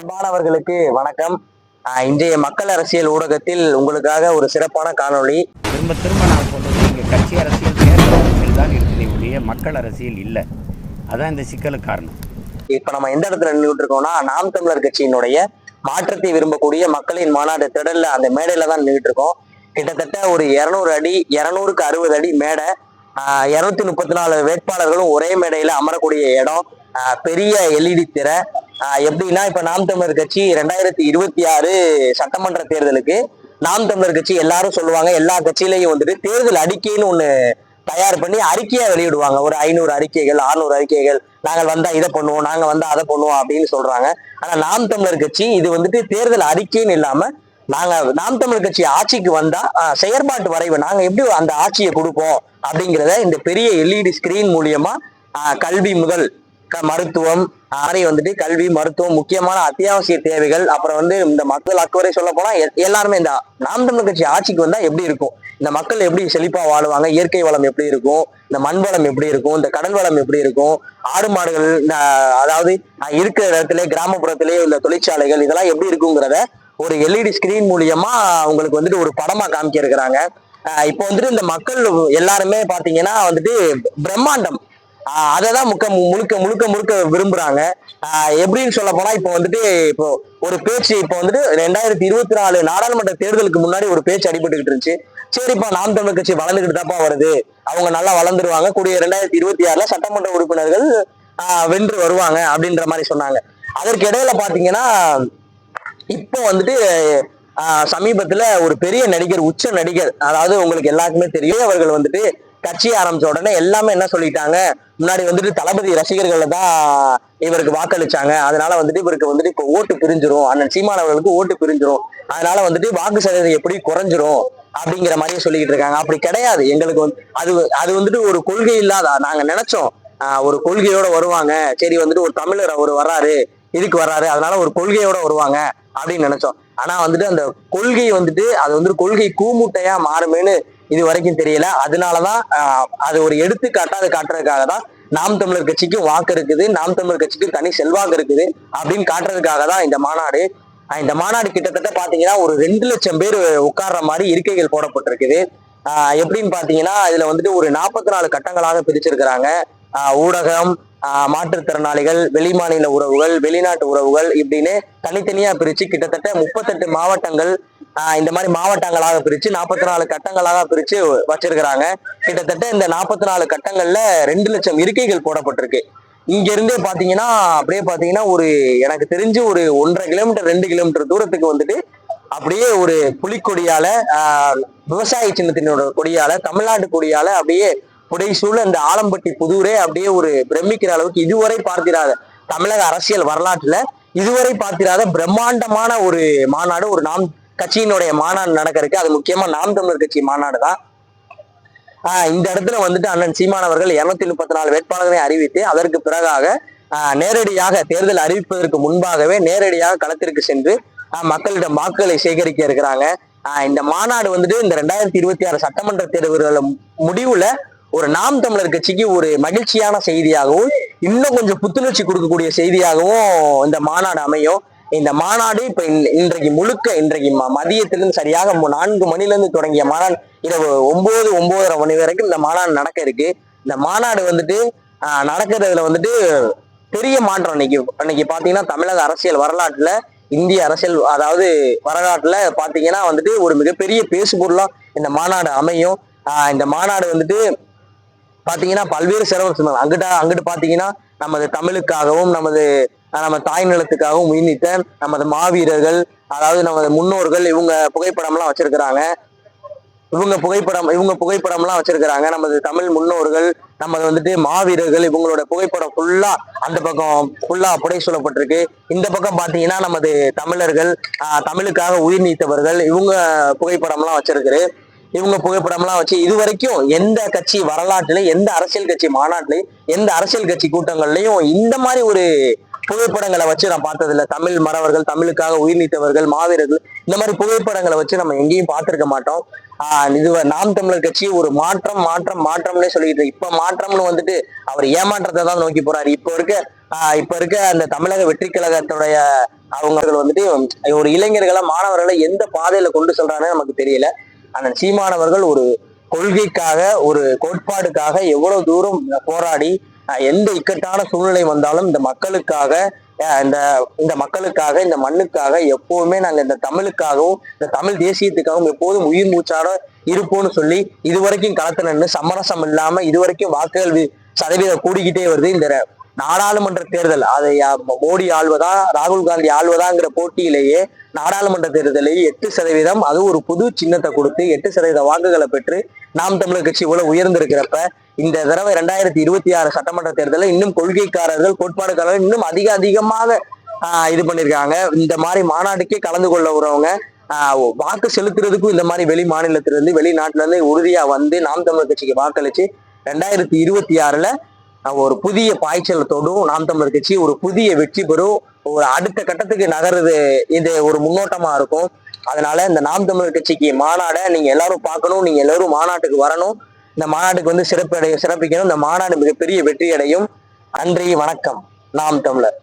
அன்பானவர்களுக்கு வணக்கம். இன்றைய மக்கள் அரசியல் ஊடகத்தில் உங்களுக்காக ஒரு சிறப்பான காணொளி. திரும்ப திரும்ப நான் சொல்றது, இங்கே கட்சி அரசியல், தேர்தல் அரசியல் தான் இருக்குதே ஒழிய மக்கள் அரசியல் இல்லை. அதான் இந்த சிக்கலுக்கு காரணம். இப்ப நம்ம எந்த இடத்துல நின்றுட்டு இருக்கோம்னா, நாம் தமிழர் கட்சியினுடைய மாற்றத்தை விரும்பக்கூடிய மக்களின் மாநாடு திடல்ல அந்த மேடையில தான் நின்றுட்டு இருக்கோம். கிட்டத்தட்ட ஒரு 200 அடி, 200க்கு 60 அடி மேடை. 234 வேட்பாளர்களும் ஒரே மேடையில அமரக்கூடிய இடம். பெரிய எல்இடி திரை. எப்படின்னா, இப்ப நாம் தமிழர் கட்சி 2026 சட்டமன்ற தேர்தலுக்கு நாம் தமிழர் கட்சி எல்லாரும் சொல்லுவாங்க, எல்லா கட்சியிலையும் வந்துட்டு தேர்தல் அறிக்கைன்னு ஒண்ணு தயார் பண்ணி அறிக்கையா வெளியிடுவாங்க. ஒரு 500 அறிக்கைகள், 600 அறிக்கைகள், நாங்கள் வந்தா இதை பண்ணுவோம், நாங்க வந்தா அதை பண்ணுவோம் அப்படின்னு சொல்றாங்க. ஆனா நாம் தமிழர் கட்சி இது வந்துட்டு தேர்தல் அறிக்கைன்னு இல்லாம, நாங்க நாம் தமிழர் கட்சி ஆட்சிக்கு வந்தா செயற்பாட்டு வரைவு நாங்க எப்படி அந்த ஆட்சியை கொடுப்போம் அப்படிங்கிறத இந்த பெரிய எல்இடி ஸ்கிரீன் மூலியமா கல்வி முதல் மருத்துவம் அதை வந்துட்டு கல்வி, மருத்துவம், முக்கியமான அத்தியாவசிய தேவைகள், அப்புறம் வந்து இந்த மக்கள் அக்குவரை சொல்ல போனா எல்லாருமே இந்த நாம் தமிழர் கட்சி ஆட்சிக்கு வந்தா எப்படி இருக்கும், இந்த மக்கள் எப்படி செழிப்பா வாழுவாங்க, இயற்கை வளம் எப்படி இருக்கும், இந்த மண் வளம் எப்படி இருக்கும், இந்த கடல் வளம் எப்படி இருக்கும், ஆடு மாடுகள் அதாவது இருக்கிற இடத்துல கிராமப்புறத்திலேயே இந்த தொழிற்சாலைகள் இதெல்லாம் எப்படி இருக்குங்கிறத ஒரு எல்இடி ஸ்கிரீன் மூலியமா உங்களுக்கு வந்துட்டு ஒரு படமா காமிக்க இருக்கிறாங்க. இப்போ வந்துட்டு இந்த மக்கள் எல்லாருமே பாத்தீங்கன்னா வந்துட்டு பிரம்மாண்டம் அததான் முழுக்க முழுக்க முழுக்க விரும்புறாங்க. எப்படின்னு சொல்ல போனா, இப்போ வந்துட்டு இப்போ ஒரு பேச்சு இப்போ வந்துட்டு 2024 நாடாளுமன்ற தேர்தலுக்கு முன்னாடி ஒரு பேச்சு அடிபட்டுக்கிட்டு இருந்துச்சு. சரிப்பா, நாம் தமிழர் கட்சி வளர்ந்துகிட்டு தாப்பா வருது, அவங்க நல்லா வளர்ந்துருவாங்க, கூடிய 2026 சட்டமன்ற உறுப்பினர்கள் வென்று வருவாங்க அப்படின்ற மாதிரி சொன்னாங்க. அதற்கு இடையில பாத்தீங்கன்னா, இப்போ வந்துட்டு சமீபத்துல ஒரு பெரிய நடிகர், உச்ச நடிகர், அதாவது உங்களுக்கு எல்லாருக்குமே தெரியும், அவர்கள் வந்துட்டு கட்சி ஆரம்பிச்ச உடனே எல்லாமே என்ன சொல்லிட்டாங்க, முன்னாடி வந்துட்டு தளபதி ரசிகர்கள் தான் இவருக்கு வாக்களிச்சாங்க, அதனால வந்துட்டு இவருக்கு வந்துட்டு இப்போ ஓட்டு பிரிஞ்சிரும், அண்ணன் சீமான் அவர்களுக்கு ஓட்டு பிரிஞ்சிரும், அதனால வந்துட்டு வாக்கு சதவீதம் எப்படி குறைஞ்சிரும் அப்படிங்கிற மாதிரியே சொல்லிக்கிட்டு இருக்காங்க. அப்படி கிடையாது. எங்களுக்கு வந்து அது அது வந்துட்டு ஒரு கொள்கை இல்லாத, நாங்க நினைச்சோம் ஒரு கொள்கையோட வருவாங்க, சரி வந்துட்டு ஒரு தமிழர் அவர் வர்றாரு, இதுக்கு வர்றாரு, அதனால ஒரு கொள்கையோட வருவாங்க அப்படின்னு நினைச்சோம். ஆனா வந்துட்டு அந்த கொள்கை வந்துட்டு அது வந்துட்டு கொள்கை கூமுட்டையா மாறுமேன்னு இது வரைக்கும் தெரியல. அதனாலதான் அது ஒரு எடுத்துக்காட்டா அதை காட்டுறதுக்காக தான் நாம் தமிழர் கட்சிக்கும் வாக்கு இருக்குது, நாம் தமிழர் கட்சிக்கும் தனி செல்வாக்கு இருக்குது அப்படின்னு காட்டுறதுக்காக தான் இந்த மாநாடு. இந்த மாநாடு கிட்டத்தட்ட பாத்தீங்கன்னா ஒரு 2 லட்சம் பேர் உட்கார்ற மாதிரி இருக்கைகள் போடப்பட்டிருக்குது. எப்படின்னு பாத்தீங்கன்னா, இதுல வந்துட்டு ஒரு 44 கட்டங்களாக பிரிச்சிருக்கிறாங்க. ஊடகம், மாற்றுத்திறனாளிகள், வெளிமாநில உறவுகள், வெளிநாட்டு உறவுகள் இப்படின்னு தனித்தனியா பிரிச்சு கிட்டத்தட்ட 38 மாவட்டங்கள் இந்த மாதிரி மாவட்டங்களாக பிரிச்சு 44 கட்டங்களாக பிரிச்சு வச்சிருக்கிறாங்க. கிட்டத்தட்ட இந்த 44 கட்டங்கள்ல 2 லட்சம் இருக்கைகள் போடப்பட்டிருக்கு. இங்க இருந்தே பாத்தீங்கன்னா அப்படியே பாத்தீங்கன்னா ஒரு எனக்கு தெரிஞ்சு ஒரு 1.5 கிலோமீட்டர் 2 கிலோமீட்டர் தூரத்துக்கு வந்துட்டு அப்படியே ஒரு புலிக்கொடியால, விவசாய சின்னத்தினோட கொடியால, தமிழ்நாட்டு கொடியால அப்படியே புடைசூழ இந்த ஆலம்பட்டி புதூரே அப்படியே ஒரு பிரமிக்கிற அளவுக்கு இதுவரை பார்த்திராத, தமிழக அரசியல் வரலாற்றுல இதுவரை பார்த்திராத பிரம்மாண்டமான ஒரு மாநாடு, ஒரு நாம் கட்சியினுடைய மாநாடு நடக்கிறதுக்கு. அது முக்கியமா நாம் தமிழர் கட்சி மாநாடு தான். இந்த இடத்துல வந்துட்டு அண்ணன் சீமான் அவர்கள் 234 வேட்பாளர்களை அறிவித்து அதற்கு பிறகாக நேரடியாக தேர்தல் அறிவிப்பதற்கு முன்பாகவே நேரடியாக களத்திற்கு சென்று மக்களிடம் வாக்குகளை சேகரிக்க இருக்கிறாங்க. இந்த மாநாடு வந்துட்டு இந்த 2026 சட்டமன்ற தேர்தல்கள் முடிவுல ஒரு நாம் தமிழர் கட்சிக்கு ஒரு மகிழ்ச்சியான செய்தியாகவும், இன்னும் கொஞ்சம் புத்துணர்ச்சி கொடுக்கக்கூடிய செய்தியாகவும் இந்த மாநாடு அமையும். இந்த மாநாடு இப்ப இன்றைக்கு மதியத்திலிருந்து சரியாக 4 மணில தொடங்கிய மாநாடு இரவு 9-9:30 மணி வரைக்கும் இந்த மாநாடு நடக்க இருக்கு. இந்த மாநாடு வந்துட்டு நடக்கிறதுல வந்துட்டு பெரிய மாற்றம். இன்னைக்கு பாத்தீங்கன்னா தமிழக அரசியல் வரலாற்றுல, இந்திய அரசியல் அதாவது வரலாற்றுல பாத்தீங்கன்னா வந்துட்டு ஒரு மிகப்பெரிய பேசுபொருளா இந்த மாநாடு அமையும். இந்த மாநாடு வந்துட்டு பாத்தீங்கன்னா பல்வேறு சிறப்பு அங்கிட்டு பாத்தீங்கன்னா நமது தமிழுக்காகவும் நம்ம தாய் நிலத்துக்காகவும் உயிர்நீத்த நமது மாவீரர்கள், அதாவது நமது முன்னோர்கள், இவங்க புகைப்படம்லாம் வச்சிருக்கிறாங்க. இவங்க புகைப்படம்லாம் வச்சிருக்கிறாங்க. நமது தமிழ் முன்னோர்கள், நமது வந்துட்டு மாவீரர்கள், இவங்களோட புகைப்படம் ஃபுல்லா அந்த பக்கம் ஃபுல்லா புடை சூழப்பட்டிருக்கு. இந்த பக்கம் பாத்தீங்கன்னா நமது தமிழர்கள், தமிழுக்காக உயிர் நீத்தவர்கள், இவங்க புகைப்படம்லாம் வச்சிருக்கு. இவங்க புகைப்படம்லாம் வச்சு இதுவரைக்கும் எந்த கட்சி வரலாற்றுலையும், எந்த அரசியல் கட்சி மாநாட்டிலையும், எந்த அரசியல் கட்சி கூட்டங்கள்லையும் இந்த மாதிரி ஒரு புகைப்படங்களை வச்சு நான் பார்த்தது இல்லை. தமிழ் மறவர்கள், தமிழுக்காக உயிர் நீத்தவர்கள், மாவீரர்கள், இந்த மாதிரி புகைப்படங்களை வச்சு நம்ம எங்கேயும் பார்த்திருக்க மாட்டோம். இது நாம் தமிழர் கட்சி ஒரு மாற்றம்னே சொல்லிட்டு, இப்ப மாற்றம்னு வந்துட்டு அவர் ஏமாற்றத்தை தான் நோக்கி போறாரு. இப்ப இருக்க அந்த தமிழக வெற்றி கழகத்துடைய அவங்க வந்துட்டு ஒரு இளைஞர்களை மாணவர்களை எந்த பாதையில கொண்டு செல்றாங்கன்னு நமக்கு தெரியல. அண்ணன் சீமானவர்கள் ஒரு கொள்கைக்காக ஒரு கோட்பாடுக்காக எவ்வளவு தூரம் போராடி எந்த இக்கட்டான சூழ்நிலை வந்தாலும் இந்த மக்களுக்காக இந்த இந்த மக்களுக்காக இந்த மண்ணுக்காக எப்போதுமே நாங்க இந்த தமிழுக்காகவும் இந்த தமிழ் தேசியத்துக்காகவும் எப்போதும் உயிர் மூச்சாட இருப்போம்னு சொல்லி இதுவரைக்கும் களத்துல நின்று சமரசம் இல்லாம இதுவரைக்கும் வாக்குகள் சதவீதம் கூடிக்கிட்டே வருது. இந்த நாடாளுமன்ற தேர்தல் அதை மோடி ஆள்வதா ராகுல் காந்தி ஆள்வதாங்கிற போட்டியிலேயே நாடாளுமன்ற தேர்தலில் 8%, அது ஒரு புது சின்னத்தை கொடுத்து 8% வாக்குகளை பெற்று நாம் தமிழர் கட்சி இவ்வளவு உயர்ந்திருக்கிறப்ப இந்த தடவை 2026 சட்டமன்ற தேர்தலில் இன்னும் கொள்கைக்காரர்கள் கோட்பாடுக்காரர்கள் இன்னும் அதிகமாக இது பண்ணியிருக்காங்க. இந்த மாதிரி மாநாட்டுக்கே கலந்து கொள்ள வரவங்க வாக்கு செலுத்துறதுக்கும் இந்த மாதிரி வெளி மாநிலத்திலிருந்து வெளிநாட்டுல இருந்து உறுதியா வந்து நாம் தமிழர் கட்சிக்கு வாக்களிச்சு 2026 ஒரு புதிய பாய்ச்சலத்தோடும் நாம் தமிழர் கட்சி ஒரு புதிய வெற்றி பெறும், ஒரு அடுத்த கட்டத்துக்கு நகருது. இது ஒரு முன்னோட்டமா இருக்கும். அதனால இந்த நாம் தமிழர் கட்சிக்கு மாநாடை நீங்க எல்லாரும் பார்க்கணும், நீங்க எல்லாரும் மாநாட்டுக்கு வரணும், இந்த மாநாட்டுக்கு வந்து சிறப்பிக்கணும். இந்த மாநாடு மிகப்பெரிய வெற்றி அடையும். நன்றி, வணக்கம். நாம் தமிழர்.